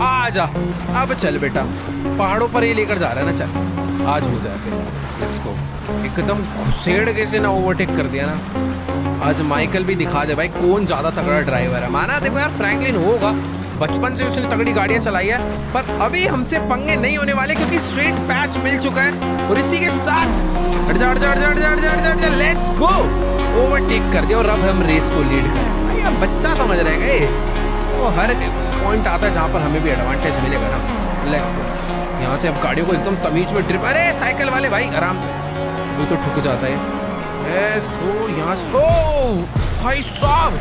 आजा, अब चल बेटा, पहाड़ों पर ही लेकर जा रहा है ना, चल आज हो जाए फिर, लेट्स गो। एकदम घुसेड़ के से ना ओवरटेक कर दिया ना, आज माइकल भी दिखा दे भाई कौन ज्यादा तगड़ा ड्राइवर है। माना देखो यार फ्रैंकलिन होगा, बचपन से उसने तगड़ी गाड़ियां चलाई है, पर अभी हमसे पंगे नहीं होने वाले क्योंकि स्ट्रेट पैच मिल चुका है। और इसी के साथ हट जा हट जा हट जा हट जा हट जा हट जा, लेट्स गो, ओवरटेक कर दिया और अब हम रेस को लीड करें। भाई अब बच्चा समझ रहे हैं ये, वो हर पॉइंट आता है जहाँ पर हमें भी एडवांटेज मिलेगा ना। लेट्स गो, यहाँ से अब गाड़ियों को एकदम तमीज में ड्रिफ्ट, अरे साइकिल वाले भाई आराम से, वो तो ठुक जाता है। लेट्स गो यहाँ से, ओ भाई साहब